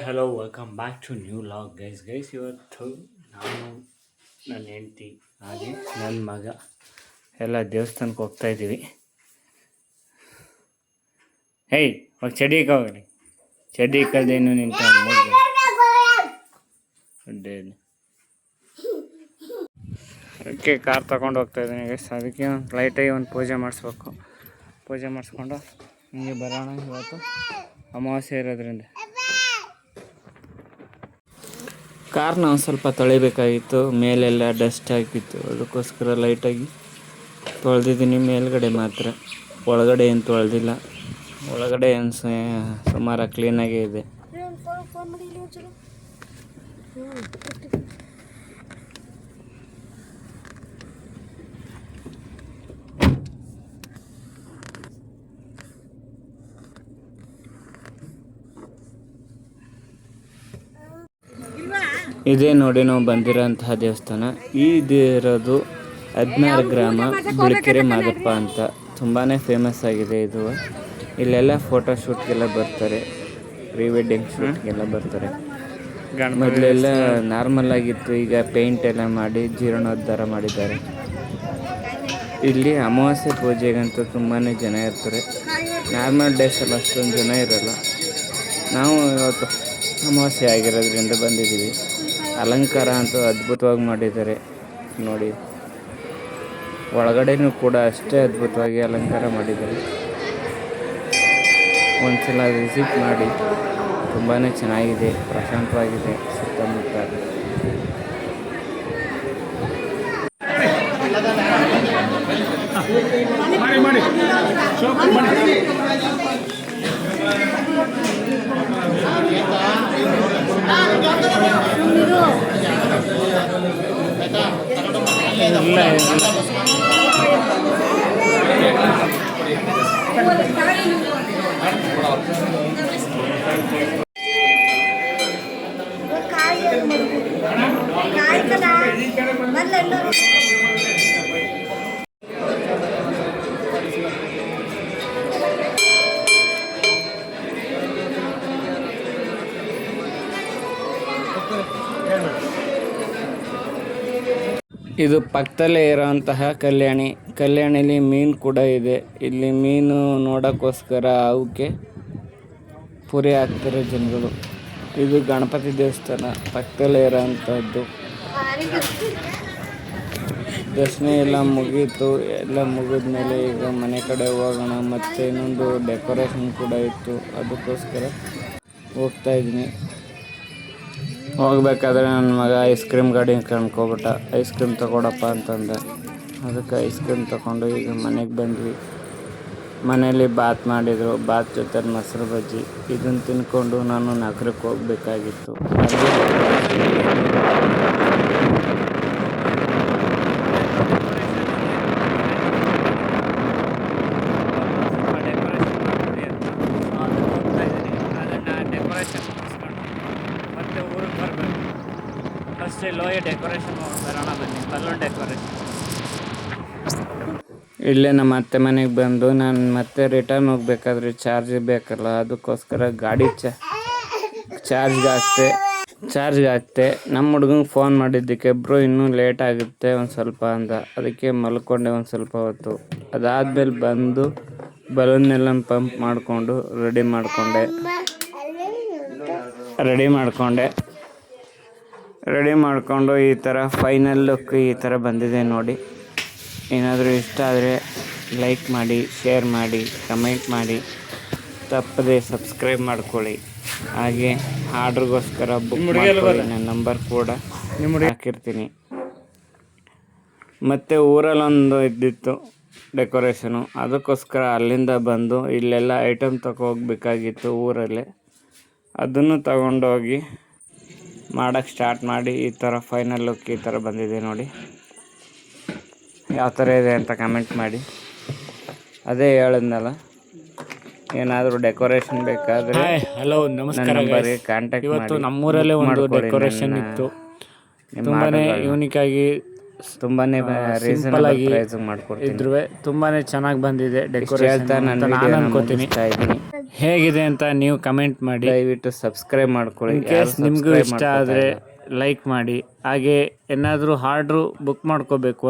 Hello welcome back to new vlog guys ಇವತ್ತು ನಾನು ನನ್ನ ಹೆಂಡತಿ ಹಾಗೆ ನನ್ನ ಮಗ ಎಲ್ಲ ದೇವಸ್ಥಾನಕ್ಕೆ ಹೋಗ್ತಾ ಇದ್ದೀವಿ. ಹೇಯ್ ಹೋಗಿ ಚಡ್ಡಿ ಹೋಗಲಿ, ಚಡ್ಡಿ ಕಲ್ದೇನು ನಿಂತ ಅದಕ್ಕೆ ಕಾರ್ ತಗೊಂಡು ಹೋಗ್ತಾ ಇದ್ದೀನಿ ಗೈಸ್. ಅದಕ್ಕೆ ಒಂದು ಲೈಟಾಗಿ ಒಂದು ಪೂಜೆ ಮಾಡಿಸ್ಬೇಕು. ಪೂಜೆ ಮಾಡಿಸ್ಕೊಂಡು ಹಿಂಗೆ ಬರೋಣ. ಇವತ್ತು ಅಮಾವಾಸ್ಯೆ ಇರೋದ್ರಿಂದ ಕಾರ್ನ ಒಂದು ಸ್ವಲ್ಪ ತೊಳಿಬೇಕಾಗಿತ್ತು, ಮೇಲೆಲ್ಲ ಡಸ್ಟ್ ಆಗಿತ್ತು. ಅದಕ್ಕೋಸ್ಕರ ಲೈಟಾಗಿ ತೊಳೆದಿದ್ದೀನಿ ಮೇಲ್ಗಡೆ ಮಾತ್ರ, ಒಳಗಡೆ ಏನು ತೊಳೆದಿಲ್ಲ. ಒಳಗಡೆ ಏನು ಸುಮಾರು ಕ್ಲೀನಾಗೇ ಇದೆ. ಇದೇ ನೋಡಿ ನಾವು ಬಂದಿರೋಂತಹ ದೇವಸ್ಥಾನ. ಇದಿರೋದು 16 ಗ್ರಾಮ ಬಿಳಿಕೆರೆ ಮಾದಪ್ಪ ಅಂತ. ತುಂಬಾ ಫೇಮಸ್ ಆಗಿದೆ ಇದು. ಇಲ್ಲೆಲ್ಲ ಫೋಟೋ ಶೂಟ್ಗೆಲ್ಲ ಬರ್ತಾರೆ, ಪ್ರೀ ವೆಡ್ಡಿಂಗ್ ಶೂಟ್ಗೆಲ್ಲ ಬರ್ತಾರೆ. ಮೊದಲೆಲ್ಲ ನಾರ್ಮಲ್ ಆಗಿತ್ತು, ಈಗ ಪೇಂಟ್ ಎಲ್ಲ ಮಾಡಿ ಜೀರ್ಣೋದ್ಧಾರ ಮಾಡಿದ್ದಾರೆ. ಇಲ್ಲಿ ಅಮಾವಾಸ್ಯೆ ಪೂಜೆಗಂತೂ ತುಂಬಾ ಜನ ಇರ್ತಾರೆ. ನಾರ್ಮಲ್ ಡೇಸಲ್ಲಿ ಅಷ್ಟೊಂದು ಜನ ಇರೋಲ್ಲ. ನಾವು ಇವತ್ತು ಅಮಾವಾಸ್ಯೆ ಆಗಿರೋದ್ರಿಂದ ಬಂದಿದ್ದೀವಿ. ಅಲಂಕಾರ ಅಂತೂ ಅದ್ಭುತವಾಗಿ ಮಾಡಿದ್ದಾರೆ ನೋಡಿ. ಒಳಗಡೆನೂ ಕೂಡ ಅಷ್ಟೇ ಅದ್ಭುತವಾಗಿ ಅಲಂಕಾರ ಮಾಡಿದ್ದಾರೆ. ಒಂದ್ಸಲ ವಿಸಿಟ್ ಮಾಡಿ, ತುಂಬಾ ಚೆನ್ನಾಗಿದೆ, ಪ್ರಶಾಂತವಾಗಿದೆ ಸುತ್ತಮುತ್ತ. ಇದು ಪಕ್ಕದಲ್ಲೇ ಇರೋಂತಹ ಕಲ್ಯಾಣಿಲಿ ಮೀನು ಕೂಡ ಇದೆ. ಇಲ್ಲಿ ಮೀನು ನೋಡೋಕ್ಕೋಸ್ಕರ ಅವಕ್ಕೆ ಪುರಿ ಹಾಕ್ತಾರೆ ಜನಗಳು. ಇದು ಗಣಪತಿ ದೇವಸ್ಥಾನ ಪಕ್ಕದಲ್ಲೇ ಇರೋಂಥದ್ದು. ದರ್ಶನ ಎಲ್ಲ ಮುಗೀತು. ಎಲ್ಲ ಮುಗಿದ್ಮೇಲೆ ಈಗ ಮನೆ ಕಡೆ ಹೋಗೋಣ. ಮತ್ತು ಇನ್ನೊಂದು ಡೆಕೋರೇಷನ್ ಕೂಡ ಇತ್ತು, ಅದಕ್ಕೋಸ್ಕರ ಹೋಗ್ತಾ ಇದ್ದೀನಿ. ಹೋಗ್ಬೇಕಾದ್ರೆ ನನ್ನ ಮಗ ಐಸ್ ಕ್ರೀಮ್ ಗಾಡಿ ಕಣ್ಕೊಬಿಟ್ಟ. ಐಸ್ ಕ್ರೀಮ್ ತಗೊಡಪ್ಪ ಅಂತಂದೆ. ಅದಕ್ಕೆ ಐಸ್ ಕ್ರೀಮ್ ತಗೊಂಡು ಈಗ ಮನೆಗೆ ಬಂದ್ವಿ. ಮನೇಲಿ ಬಾತ್ ಮಾಡಿದರು, ಬಾತ್ ಜೊತೆ ಮೊಸರು ಬಜ್ಜಿ. ಇದನ್ನು ತಿನ್ಕೊಂಡು ನಾನು ನಗರಕ್ಕೆ ಹೋಗಬೇಕಾಗಿತ್ತು. ಮತ್ತೆ ಊರಿಗೆ ಬರಬೇಕು. ಫಸ್ಟ್ ಲೋಯ ಡೆಕೋರೇಷನ್ ಬರೋಣ ಬನ್ನಿ, ಬಲೂನ್ ಡೆಕೋರೇಷನ್. ಇಲ್ಲೇ ನಮ್ಮ ಅತ್ತೆ ಮನೆಗೆ ಬಂದು ನಾನು ಮತ್ತೆ ರಿಟರ್ನ್ ಹೋಗ್ಬೇಕಾದ್ರೆ ಚಾರ್ಜ್ ಬೇಕಲ್ಲ, ಅದಕ್ಕೋಸ್ಕರ ಗಾಡಿ ಚಾರ್ಜ್ಗೆ ಹಾಕ್ತೆ. ನಮ್ಮ ಹುಡುಗಂಗೆ ಫೋನ್ ಮಾಡಿದ್ದಕ್ಕೆ ಬ್ರೋ ಇನ್ನೂ ಲೇಟ್ ಆಗುತ್ತೆ ಒಂದು ಸ್ವಲ್ಪ ಅಂದ. ಅದಕ್ಕೆ ಮಲ್ಕೊಂಡೆ ಒಂದು ಸ್ವಲ್ಪ ಹೊತ್ತು. ಅದಾದಮೇಲೆ ಬಂದು ಬಲೂನ್ನೆಲ್ಲ ಪಂಪ್ ಮಾಡಿಕೊಂಡು ರೆಡಿ ಮಾಡಿಕೊಂಡು ಈ ಥರ ಫೈನಲ್ ಲುಕ್ ಈ ಥರ ಬಂದಿದೆ ನೋಡಿ. ಏನಾದರೂ ಇಷ್ಟ ಆದರೆ ಲೈಕ್ ಮಾಡಿ, ಶೇರ್ ಮಾಡಿ, ಕಮೆಂಟ್ ಮಾಡಿ, ತಪ್ಪದೆ ಸಬ್ಸ್ಕ್ರೈಬ್ ಮಾಡ್ಕೊಳ್ಳಿ. ಹಾಗೆ ಆರ್ಡ್ರಿಗೋಸ್ಕರ ಬುಕ್ ಮಾಡ್ಕೊಳ್ಳಿ. ನನ್ನ ನಂಬರ್ ಕೂಡ ಹಾಕಿರ್ತೀನಿ. ಮತ್ತು ಊರಲ್ಲೊಂದು ಇದ್ದಿತ್ತು ಡೆಕೋರೇಷನು, ಅದಕ್ಕೋಸ್ಕರ ಅಲ್ಲಿಂದ ಬಂದು ಇಲ್ಲೆಲ್ಲ ಐಟಮ್ ಹೋಗ್ಬೇಕಾಗಿತ್ತು ಊರಲ್ಲೇ. ಅದನ್ನು ತಗೊಂಡೋಗಿ ಮಾಡೋಕ್ಕೆ ಸ್ಟಾರ್ಟ್ ಮಾಡಿ ಈ ಥರ ಫೈನಲ್ ಲುಕ್ ಈ ಥರ ಬಂದಿದೆ ನೋಡಿ. ಯಾವ ಥರ ಇದೆ ಅಂತ ಕಮೆಂಟ್ ಮಾಡಿ. ಅದೇ ಹೇಳಿದ್ನಲ್ಲ, ಏನಾದರೂ ಡೆಕೋರೇಷನ್ ಬೇಕಾದರೆ ಹಲೋ ನಮಸ್ಕಾರ, ಕಾಂಟ್ಯಾಕ್ಟ್ ಇವತ್ತು ನಮ್ಮೂರಲ್ಲೇ ಒಂದು ಡೆಕೋರೇಷನ್ ಇತ್ತು. ತುಂಬಾ ಯೂನಿಕ್ ಆಗಿ ತುಂಬಾನೇ ಸಿಂಪಲ್ ಆಗಿ ಪ್ರೈಸ್ ಮಾಡ್ಕೊಡ್ತೀನಿ. ಇದ್ರೂ ತುಂಬಾನೇ ಚೆನ್ನಾಗಿ ಬಂದಿದೆ ಇಷ್ಟು ಡೆಕೋರೇಷನ್ ಹೇಳ್ತಾ ಅಂತ ನಾನು ನಾನು ವಿಡಿಯೋನ ಅನ್ಕೋತೀನಿ. ಮುಗಿಸ್ತಾ ಇದ್ದೀನಿ. ಹೇಗಿದೆ ಅಂತ ನೀವು ಕಮೆಂಟ್ ಮಾಡಿ. ದಯವಿಟ್ಟು ಸಬ್ಸ್ಕ್ರೈಬ್ ಮಾಡ್ಕೊಳ್ಳಿ. ಇನ್ ಕೇಸ್ ನಿಮಗೂ ಇಷ್ಟ ಆದರೆ ಲೈಕ್ ಮಾಡಿ. ಹಾಗೆ ಏನಾದರೂ ಆರ್ಡ್ರು ಬುಕ್ ಮಾಡ್ಕೋಬೇಕು